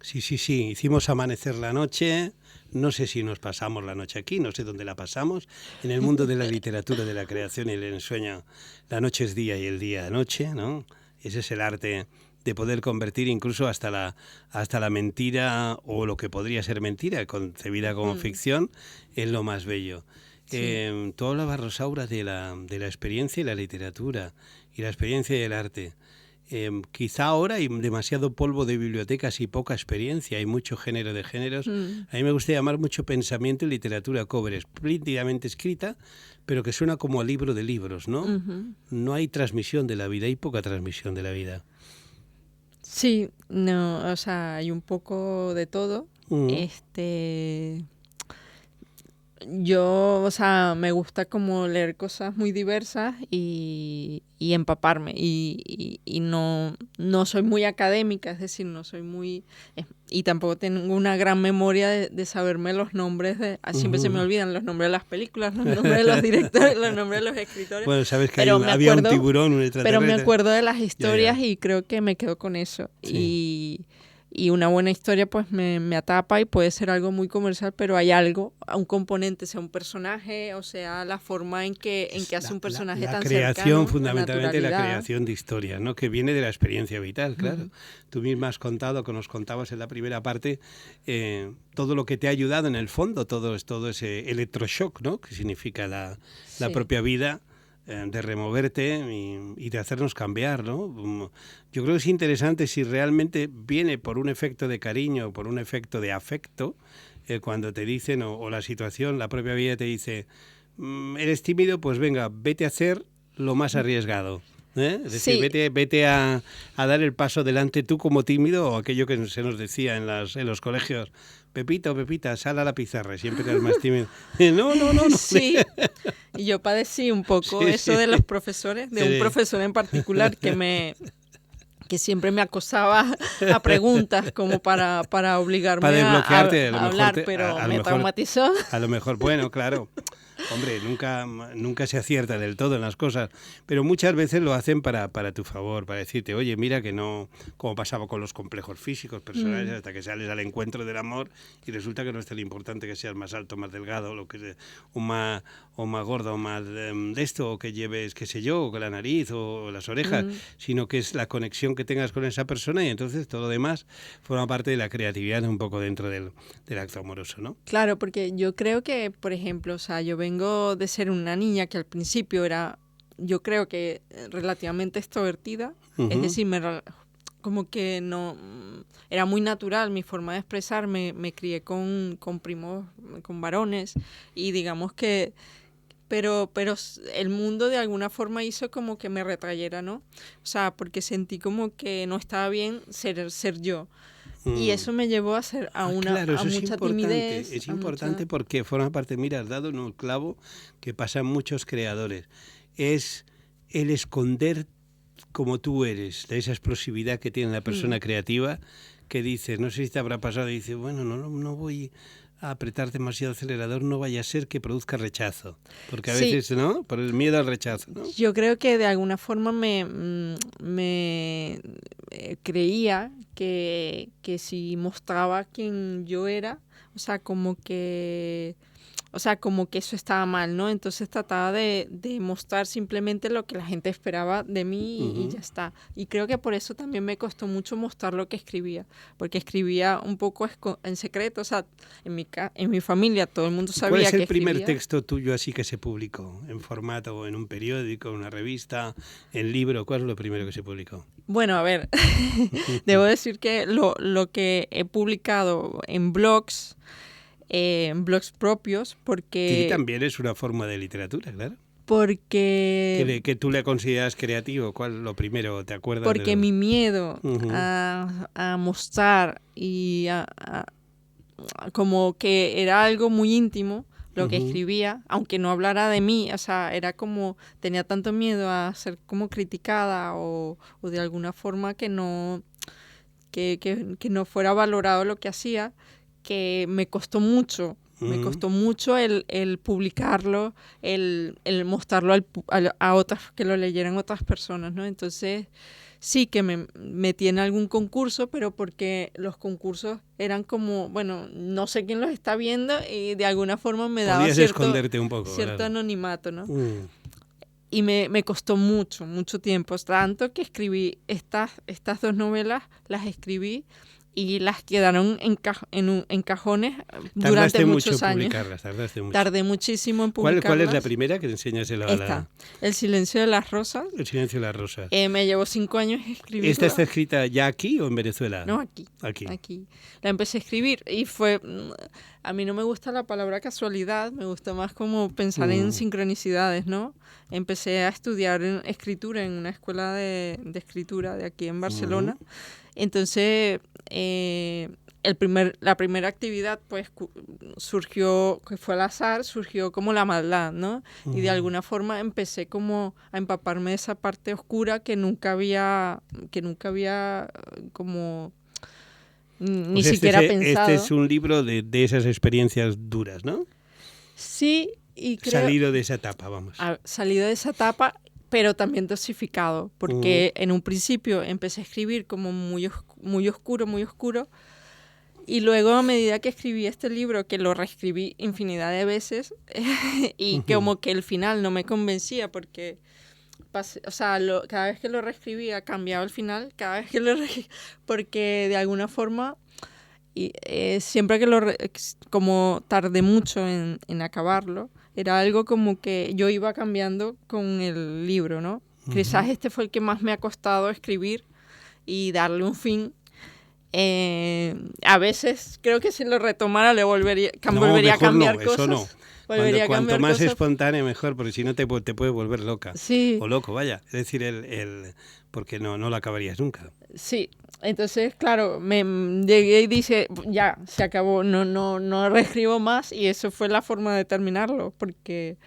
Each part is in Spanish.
Sí, sí, sí, hicimos amanecer la noche, no sé si nos pasamos la noche aquí, no sé dónde la pasamos, en el mundo de la literatura, de la creación y el ensueño, la noche es día y el día noche, ¿no? Ese es el arte de poder convertir incluso hasta la mentira o lo que podría ser mentira, concebida como ficción, en lo más bello. Sí. Tú hablabas, Rosaura, de la experiencia y la literatura, y la experiencia y el arte. Quizá ahora hay demasiado polvo de bibliotecas y poca experiencia, hay mucho género de géneros. Mm. A mí me gusta llamar mucho pensamiento y literatura cover, espléndidamente escrita, pero que suena como a libro de libros, ¿no? Ujú. No hay transmisión de la vida, hay poca transmisión de la vida. Sí, no, o sea, hay un poco de todo. Mm. Este, yo, o sea, me gusta como leer cosas muy diversas y empaparme. Y no soy muy académica, es decir, no soy muy... y tampoco tengo una gran memoria de saberme los nombres de... Siempre se me olvidan los nombres de las películas, los nombres de los directores, los nombres de los escritores. Bueno, sabes que Pero me había un acuerdo, tiburón, un pero me extraterrestre. acuerdo de las Ya, historias ya. y creo que me quedo con eso. Sí. Y una buena historia pues me atrapa y puede ser algo muy comercial, pero hay algo, un componente, sea un personaje, o sea, la forma en que hace un personaje La tan creación, cercano, la fundamentalmente la naturalidad. creación de historias, ¿no? Que viene de la experiencia vital, claro. Ujú. Tú misma has contado, que nos contabas en la primera parte, todo lo que te ha ayudado en el fondo, todo ese electroshock, ¿no? Que significa la Sí. propia vida, de removerte y de hacernos cambiar, ¿no? Yo creo que es interesante si realmente viene por un efecto de cariño, por un efecto de afecto, cuando te dicen, o la situación, la propia vida te dice, eres tímido, pues venga, vete a hacer lo más arriesgado. Es decir, Sí, vete a dar el paso delante tú como tímido, o aquello que se nos decía en los colegios, Pepito, Pepita, sal a la pizarra, y siempre eras más tímido. No, no, no, no. sí. Y yo padecí un poco Sí, eso sí. de los profesores, de un profesor en particular que siempre me acosaba a preguntas como para Para obligarme desbloquearte, a hablar, pero a lo me mejor, traumatizó. bueno, claro. Hombre, nunca se acierta del todo en las cosas, pero muchas veces lo hacen para tu favor, para decirte, oye, mira que no, como pasaba con los complejos físicos, personales, Mm. hasta que sales al encuentro del amor y resulta que no es tan importante que seas más alto, más delgado, o más gordo, o más de esto, o que lleves, qué sé yo, o que la nariz o las orejas, Mm. sino que es la conexión que tengas con esa persona y entonces todo lo demás forma parte de la creatividad un poco dentro del acto amoroso, ¿no? Claro, porque yo creo que, por ejemplo, o sea, yo vengo de ser una niña que al principio era, yo creo que relativamente extrovertida, es Ujú. decir, como que no, era muy natural mi forma de expresarme, me crié con primos, con varones, y digamos que, pero el mundo de alguna forma hizo como que me retrayera, ¿no? O sea, porque sentí como que no estaba bien ser yo. Y Mm. eso me llevó Ah, claro, a eso es mucha importante. timidez, Es a mucha... importante porque forma parte, mira, has dado en un clavo que pasa en muchos creadores. Es el esconder como tú eres, esa explosividad que tiene la Mm. persona creativa, que dices, no sé si te habrá pasado, y dice, bueno, no voy a apretar demasiado acelerador, no vaya a ser que produzca rechazo. Porque a Sí, veces, ¿no? Por el miedo al rechazo, ¿no? yo creo que de alguna forma creía que si mostraba quién yo era, o sea, como que eso estaba mal, ¿no? Entonces trataba de mostrar simplemente lo que la gente esperaba de mí y ya está. Y creo que por eso también me costó mucho mostrar lo que escribía, porque escribía un poco en secreto, o sea, en mi familia todo el mundo ¿Y cuál sabía es que el primer escribía. texto tuyo así que se publicó? ¿En formato, o en un periódico, en una revista, en libro? ¿Cuál es lo primero que se publicó? Bueno, a ver, debo decir que lo que he publicado en blogs propios, Sí, también es una forma de literatura, claro. porque, Que tú le consideras creativo. ¿Cuál lo primero? ¿Te acuerdas de porque lo? mi miedo Ujú, a mostrar como que era algo muy íntimo lo que ujú. escribía, aunque no hablara de mí, o sea, era como, tenía tanto miedo a ser como criticada o de alguna forma que no fuera valorado lo que hacía, que me Mm. costó mucho el publicarlo, el mostrarlo a otras, que lo leyeran otras personas, ¿no? Entonces, sí que me metí en algún concurso, pero porque los concursos eran como, bueno, no sé quién los está viendo y de alguna forma me daba Podías esconderte un poco, cierto claro. anonimato, ¿no? Y me costó mucho tiempo, tanto que escribí estas 2 novelas, las escribí y las quedaron en cajones durante muchos años. Tardaste mucho. Tardé muchísimo en ¿Cuál publicarlas. es la primera que te enseñasela a la... Esta, El silencio de las rosas. El silencio de las rosas. Me llevó 5 años escribirla. ¿Esta está escrita ya aquí o en Venezuela? No, aquí. La empecé a escribir y fue... A mí no me gusta la palabra casualidad, me gusta más como pensar en sincronicidades, ¿no? Empecé a estudiar escritura en una escuela de escritura de aquí en Barcelona. Entonces, la primera actividad pues surgió, que fue al azar, surgió como la maldad, ¿no? Y de alguna forma empecé como a empaparme de esa parte oscura que nunca había como ni siquiera pensado. Este es un libro de esas experiencias duras, ¿no? Sí, y creo... Salido de esa etapa, vamos. Salido de esa etapa, pero también dosificado, porque en un principio empecé a escribir como muy oscuro, y luego a medida que escribí este libro, que lo reescribí infinidad de veces, y como que el final no me convencía, porque cada vez que lo reescribía cambiaba el final, porque de alguna forma, siempre que como tardé mucho en acabarlo, era algo como que yo iba cambiando con el libro, ¿no? Quizás este fue el que más me ha costado escribir y darle un fin. A veces creo que si lo retomara le volvería a cambiar cosas. Eso no. Cuanto más espontáneo mejor, porque si no te puede volver loca. Sí. O loco, vaya. Es decir, porque no lo acabarías nunca. Sí. Entonces, claro, me llegué y dije, ya, se acabó, no reescribo más, y eso fue la forma de terminarlo, porque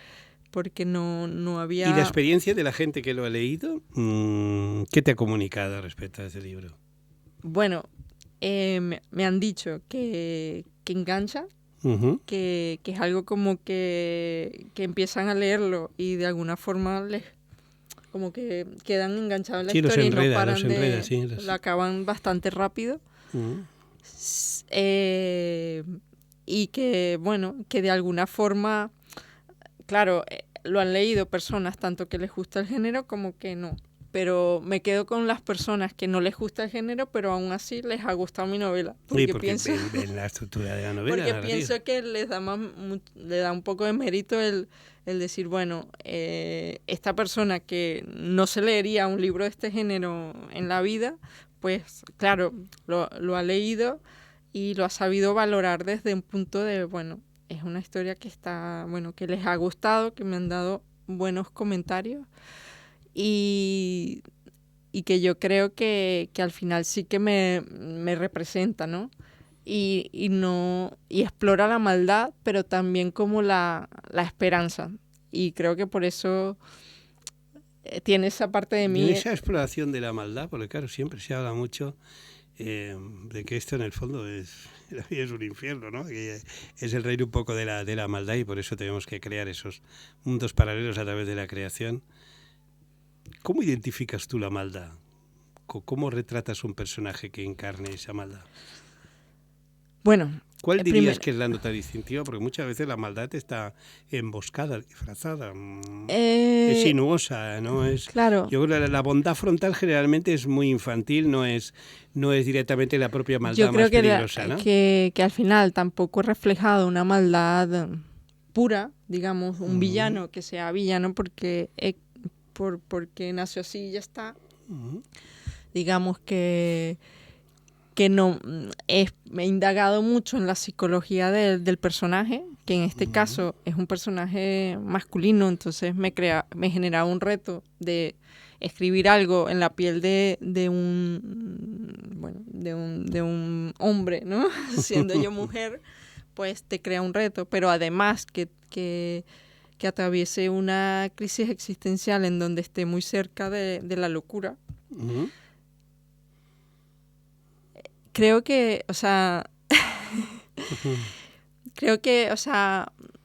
no había... ¿Y la experiencia de la gente que lo ha leído? ¿Qué te ha comunicado respecto a ese libro? Bueno, me han dicho que engancha, que es algo como que empiezan a leerlo y de alguna forma como que quedan enganchados en la historia y no paran lo acaban bastante rápido. Y que, bueno, que de alguna forma, claro, lo han leído personas tanto que les gusta el género como que no. Pero me quedo con las personas que no les gusta el género, pero aún así les ha gustado mi novela. Porque ven la estructura de la novela. Porque pienso que le da un poco de mérito el decir, bueno, esta persona que no se leería un libro de este género en la vida, pues claro, lo ha leído y lo ha sabido valorar desde un punto de, bueno, es una historia que está, bueno, que les ha gustado, que me han dado buenos comentarios. Y que yo creo que al final sí que me representa, ¿no? Y explora la maldad, pero también como la esperanza. Y creo que por eso tiene esa parte de mí. Y esa exploración de la maldad, porque claro, siempre se habla mucho de que esto en el fondo es un infierno, ¿no? Que es el reino un poco de la maldad, y por eso tenemos que crear esos mundos paralelos a través de la creación. ¿Cómo identificas tú la maldad? ¿Cómo retratas un personaje que encarne esa maldad? Bueno, ¿cuál dirías que es la nota distintiva? Porque muchas veces la maldad está emboscada, disfrazada, es sinuosa, ¿no? Claro. Yo creo que la bondad frontal generalmente es muy infantil, no es directamente la propia maldad más peligrosa, ¿no? Que al final tampoco he reflejado una maldad pura, digamos, un villano que sea villano porque nació así y ya está. Digamos que no me he indagado mucho en la psicología del personaje, que en este caso es un personaje masculino, entonces me generaba un reto de escribir algo en la piel de un hombre, ¿no? Siendo yo mujer, pues te crea un reto, pero además que atraviese una crisis existencial en donde esté muy cerca de la locura. Creo que,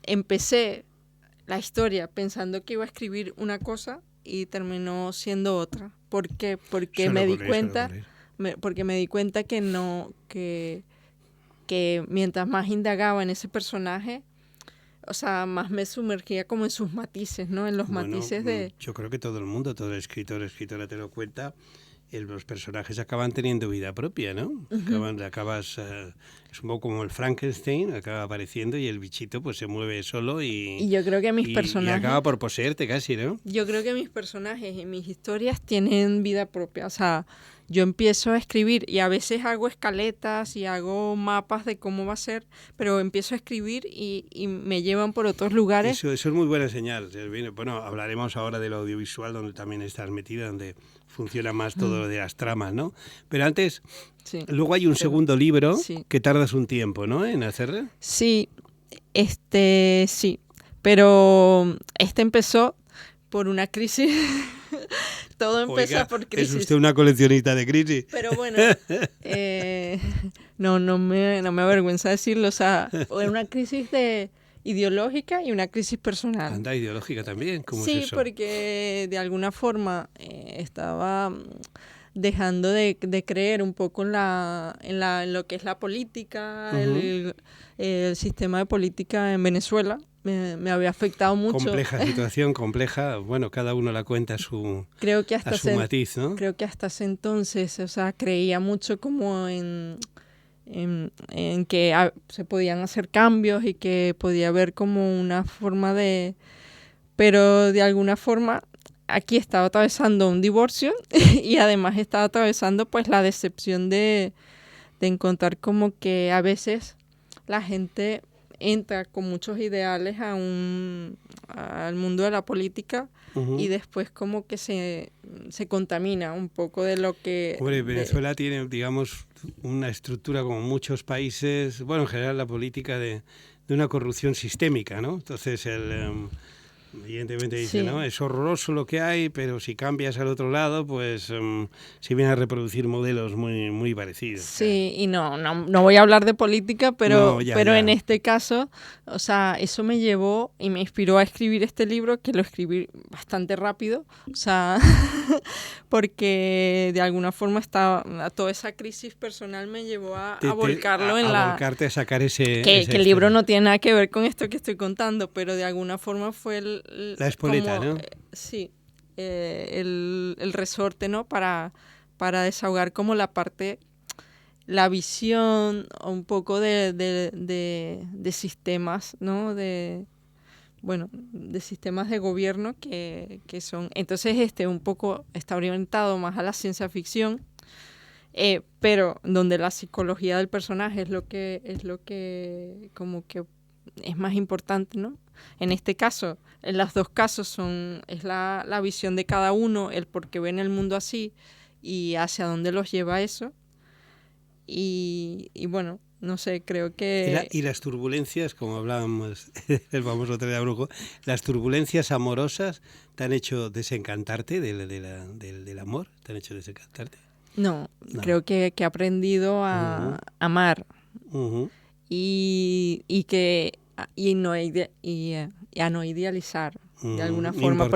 empecé la historia pensando que iba a escribir una cosa y terminó siendo otra, ¿Por qué? Porque porque me di cuenta que no, que mientras más indagaba en ese personaje, o sea, más me sumergía como en sus matices, ¿no? En los matices de... Yo creo que todo el mundo, todo escritor o escritora te lo cuenta, los personajes acaban teniendo vida propia, ¿no? Es un poco como el Frankenstein, acaba apareciendo y el bichito pues se mueve solo y yo creo que mis personajes... Y acaba por poseerte casi, ¿no? Yo creo que mis personajes y mis historias tienen vida propia, o sea, yo empiezo a escribir y a veces hago escaletas y hago mapas de cómo va a ser, pero empiezo a escribir y me llevan por otros lugares. Eso es muy buena señal. Bueno, hablaremos ahora del audiovisual, donde también estás metida, donde funciona más todo lo de las tramas, ¿no? Pero antes, luego hay un segundo libro que tardas un tiempo, ¿no?, en hacerlo. Sí, sí, pero empezó por una crisis. Todo empezó por crisis. ¿Es usted una coleccionista de crisis? Pero bueno, no me avergüenza decirlo, o sea, una crisis ideológica y una crisis personal. Anda, ideológica también, ¿cómo sí, es eso? Porque de alguna forma estaba dejando de creer un poco en lo que es la política, el sistema de política en Venezuela. Me había afectado mucho. Compleja situación, compleja. Bueno, cada uno la cuenta a su matiz, ¿no? Creo que hasta ese entonces, o sea, creía mucho como en que se podían hacer cambios y que podía haber como una forma de... Pero de alguna forma aquí estaba atravesando un divorcio y además estaba atravesando pues la decepción de encontrar como que a veces la gente entra con muchos ideales al mundo de la política y después como que se contamina un poco de lo que... Hombre, Venezuela tiene, digamos, una estructura como muchos países, bueno, en general la política de una corrupción sistémica, ¿no? Entonces evidentemente dice, ¿no? Es horroroso lo que hay, pero si cambias al otro lado, pues se vienen a reproducir modelos muy, muy parecidos. Sí, claro. Y no voy a hablar de política, pero en este caso, o sea, eso me llevó y me inspiró a escribir este libro, que lo escribí bastante rápido, o sea, porque de alguna forma toda esa crisis personal me llevó a volcarlo en a volcarte a sacar ese... Que el libro no tiene nada que ver con esto que estoy contando, pero de alguna forma fue la espoleta, como, ¿no? Sí, el resorte, ¿no? Para desahogar como la visión un poco de sistemas, ¿no? De sistemas de gobierno que son... Entonces un poco está orientado más a la ciencia ficción, pero donde la psicología del personaje es lo que como que es más importante, ¿no? En este caso, en los dos casos es la visión de cada uno, el por qué ven el mundo así y hacia dónde los lleva eso. Y bueno, no sé, creo que... Y las turbulencias, como hablábamos el famoso Tren de Brujo, las turbulencias amorosas te han hecho desencantarte del amor, te han hecho desencantarte. No. Creo que he aprendido a amar y a no idealizar de alguna forma,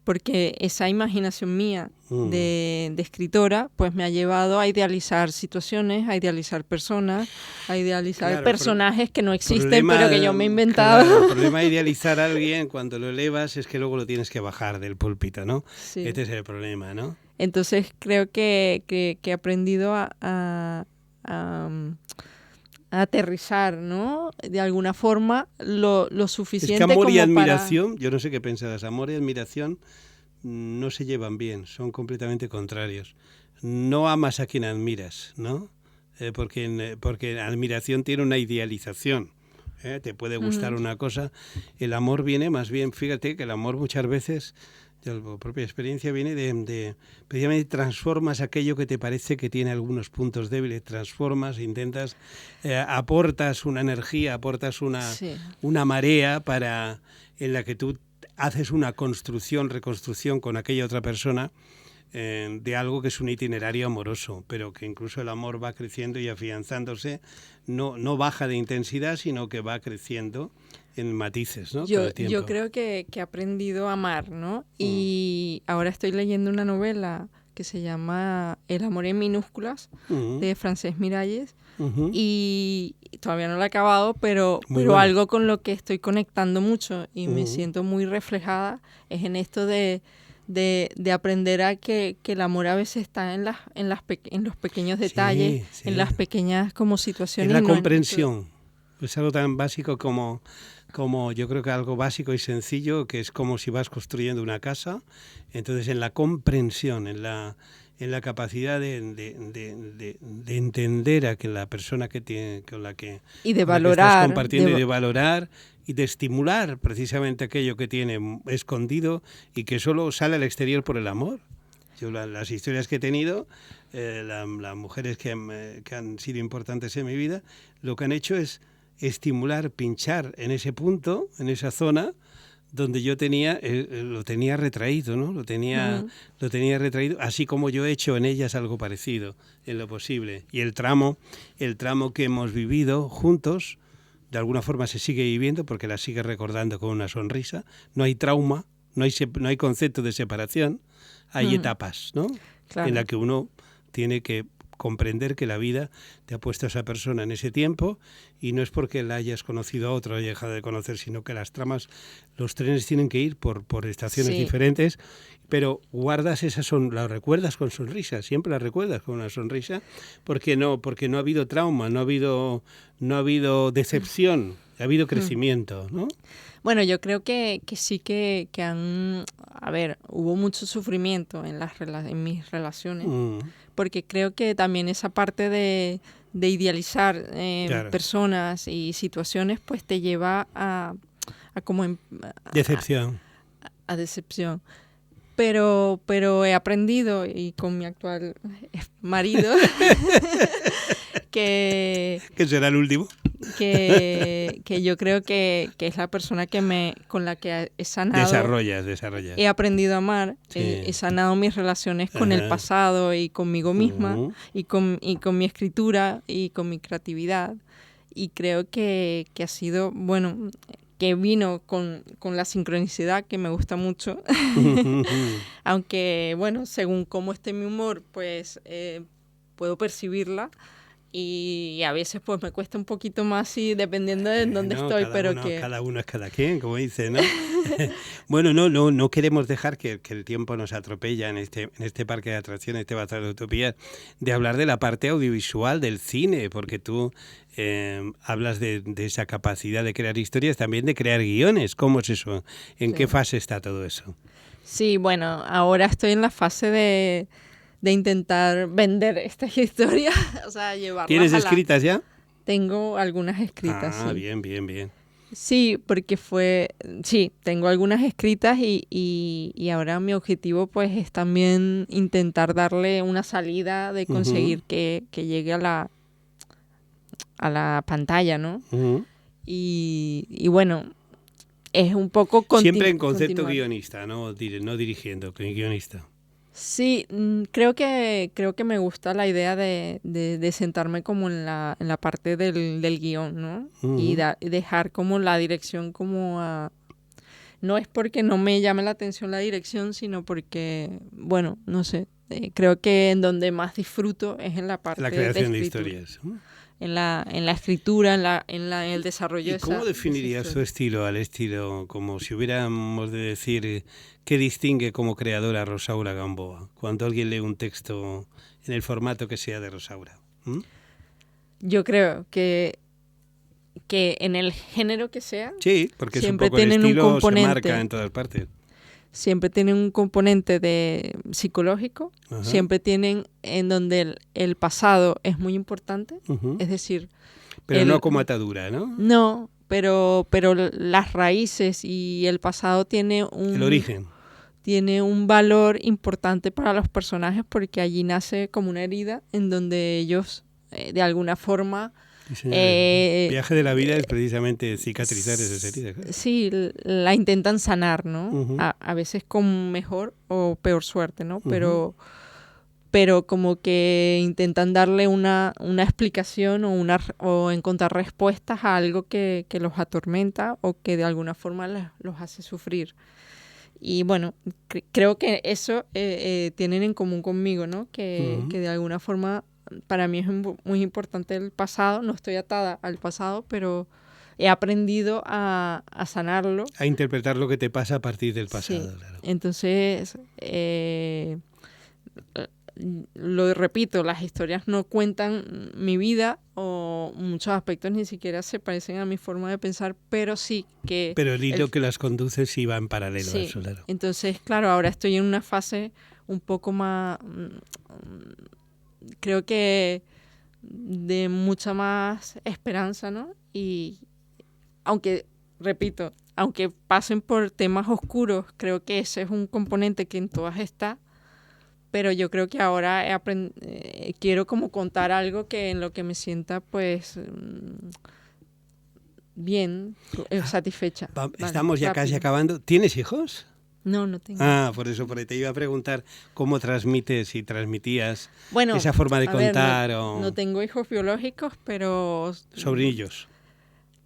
porque esa imaginación mía de escritora pues me ha llevado a idealizar situaciones, a idealizar personas, a idealizar personajes que no existen, pero que yo me he inventado. Claro, el problema de idealizar a alguien cuando lo elevas es que luego lo tienes que bajar del púlpito, ¿no? Sí. Este es el problema, ¿no? Entonces creo que he aprendido a aterrizar, ¿no? De alguna forma lo suficiente como para... Es que amor y admiración, yo no sé qué pensarás, amor y admiración no se llevan bien, son completamente contrarios. No amas a quien admiras, ¿no? Porque admiración tiene una idealización. Te puede gustar una cosa. El amor viene más bien, fíjate que el amor muchas veces... La propia experiencia viene de precisamente transformas aquello que te parece que tiene algunos puntos débiles, transformas, intentas, aportas una energía, aportas una marea en la que tú haces una reconstrucción con aquella otra persona de algo que es un itinerario amoroso, pero que incluso el amor va creciendo y afianzándose, no baja de intensidad, sino que va creciendo en matices, ¿no? Con el tiempo. Yo creo que he aprendido a amar, ¿no? Y ahora estoy leyendo una novela que se llama El amor en minúsculas, de Francesc Miralles, y todavía no la he acabado, pero bueno. Algo con lo que estoy conectando mucho y me siento muy reflejada es en esto de aprender a que el amor a veces está en los pequeños detalles, sí. en las pequeñas como situaciones. En la comprensión. Es algo tan básico como yo creo que algo básico y sencillo, que es como si vas construyendo una casa. Entonces, en la comprensión, en la capacidad de entender a que la persona con la que y de con la que valorar, estás compartiendo, y de valorar y de estimular precisamente aquello que tiene escondido y que solo sale al exterior por el amor. Yo las historias que he tenido, las mujeres que han sido importantes en mi vida, lo que han hecho es estimular, pinchar en ese punto, en esa zona donde yo lo tenía retraído, ¿no? Lo tenía retraído, así como yo he hecho en ellas algo parecido, en lo posible. Y el tramo que hemos vivido juntos, de alguna forma se sigue viviendo porque la sigue recordando con una sonrisa. No hay trauma, no hay concepto de separación, hay etapas, ¿no? Claro. En la que uno tiene que comprender que la vida te ha puesto a esa persona en ese tiempo, y no es porque la hayas conocido a otro o hayas dejado de conocer, sino que las tramas, los trenes tienen que ir por estaciones diferentes, pero guardas la recuerdas con sonrisa, siempre la recuerdas con una sonrisa, porque no ha habido trauma, no ha habido decepción, ha habido crecimiento, ¿no? Bueno, yo creo que sí que han... A ver, hubo mucho sufrimiento en mis relaciones, porque creo que también esa parte de idealizar personas y situaciones, pues te lleva a como... decepción. A decepción. Pero he aprendido, y con mi actual marido, que será el último. Que yo creo que es la persona con la que he sanado. Desarrollas. He aprendido a amar, he sanado mis relaciones con el pasado y conmigo misma, y con mi escritura y con mi creatividad. Y creo que ha sido, bueno, que vino con la sincronicidad, que me gusta mucho. Aunque, bueno, según cómo esté mi humor, pues puedo percibirla. Y a veces pues me cuesta un poquito más, sí, dependiendo de dónde estoy, cada uno es cada quien, como dice, ¿no? Bueno, no queremos dejar que el tiempo nos atropella en este parque de atracciones, este bazar de utopías, de hablar de la parte audiovisual del cine, porque tú hablas de esa capacidad de crear historias, también de crear guiones. ¿Cómo es eso? ¿En qué fase está todo eso? Sí, bueno, ahora estoy en la fase de intentar vender estas historias, o sea, llevarlas. ¿Tienes escritas ya? Tengo algunas escritas, sí. Bien. Sí, porque tengo algunas escritas y ahora mi objetivo pues es también intentar darle una salida de conseguir que llegue a la pantalla, ¿no? Y bueno, es un poco... Siempre en concepto guionista, no dirigiendo, guionista. Sí, creo que me gusta la idea de sentarme como en la parte del guión, ¿no? Y dejar como la dirección como a... No es porque no me llame la atención la dirección, sino porque, bueno, no sé, creo que en donde más disfruto es en la parte la creación de historias. En la escritura, en el desarrollo de esa... ¿Y cómo definirías tu estilo al estilo, como si hubiéramos de decir, qué distingue como creadora a Rosaura Gamboa, cuando alguien lee un texto en el formato que sea de Rosaura? Yo creo que en el género que sea, sí, porque siempre es un poco tienen el estilo un componente, se marca en todas partes. Siempre tienen un componente de psicológico, siempre tienen en donde el pasado es muy importante, es decir... Pero no como atadura, ¿no? No, pero las raíces y el pasado tiene el origen. Tiene un valor importante para los personajes, porque allí nace como una herida en donde ellos de alguna forma Sí, señor. El viaje de la vida es precisamente cicatrizar esas heridas. Claro. Sí, la intentan sanar, ¿no? Ujú. A veces con mejor o peor suerte, ¿no? Ujú. Pero como que intentan darle una explicación o encontrar respuestas a algo que los atormenta o que de alguna forma los hace sufrir. Y bueno, creo que eso tienen en común conmigo, ¿no? Ujú. Que de alguna forma para mí es muy importante el pasado. No estoy atada al pasado, pero he aprendido a sanarlo. A interpretar lo que te pasa a partir del Sí. pasado. Claro. Entonces, lo repito, las historias no cuentan mi vida o muchos aspectos ni siquiera se parecen a mi forma de pensar, pero sí que... Pero el hilo que las conduce sí va en paralelo a eso, claro. Entonces, claro, ahora estoy en una fase un poco más, creo que de mucha más esperanza, ¿no? Y aunque, repito, aunque pasen por temas oscuros, creo que ese es un componente que en todas está. Pero yo creo que ahora quiero como contar algo que en lo que me sienta pues bien, satisfecha. Estamos ya rápido. casi acabando. ¿Tienes hijos? No tengo. Por eso te iba a preguntar cómo transmites y transmitías Bueno, esa forma de contar. No tengo hijos biológicos, pero... Sobrinillos.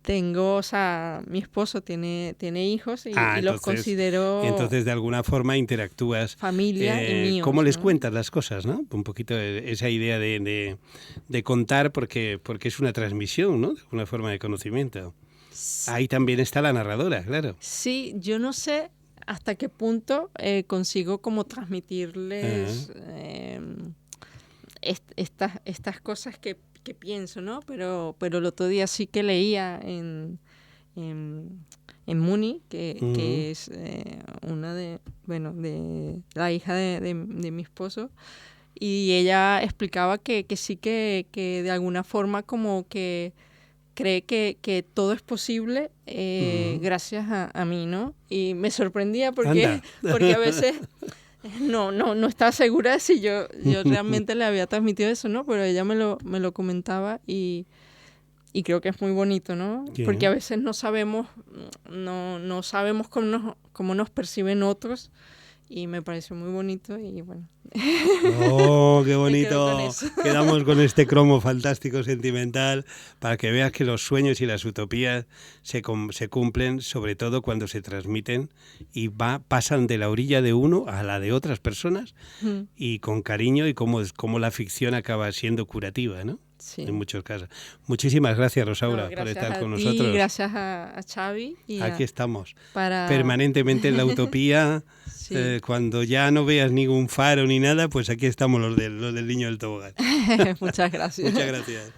Tengo, o sea, mi esposo tiene hijos y los considero... Entonces, de alguna forma interactúas. Familia y míos. ¿Cómo les ¿no? cuentas las cosas, no? Un poquito esa idea de contar porque es una transmisión, ¿no? De una forma de conocimiento. Ahí también está la narradora, claro. Sí, yo no sé hasta qué punto consigo como transmitirles estas cosas que pienso, ¿no? Pero el otro día sí que leía en Muni, que es una de la hija de mi esposo, y ella explicaba que sí que de alguna forma como que cree que todo es posible gracias a mí, ¿no? Y me sorprendía porque a veces no estaba segura de si yo realmente le había transmitido eso, ¿no? Pero ella me lo comentaba y creo que es muy bonito, ¿no? ¿Qué? Porque a veces no sabemos cómo nos perciben otros y me pareció muy bonito y bueno. ¡Oh, qué bonito! Quedamos con este cromo fantástico, sentimental, para que veas que los sueños y las utopías se cumplen, sobre todo cuando se transmiten y pasan de la orilla de uno a la de otras personas y con cariño y cómo la ficción acaba siendo curativa, ¿no? Sí. En muchos casos. Muchísimas gracias, Rosaura, por estar con nosotros. Gracias a Xavi. Aquí estamos, permanentemente en la utopía. Sí. Cuando ya no veas ningún faro ni nada, pues aquí estamos los del Niño del Tobogán. Muchas gracias. Muchas gracias.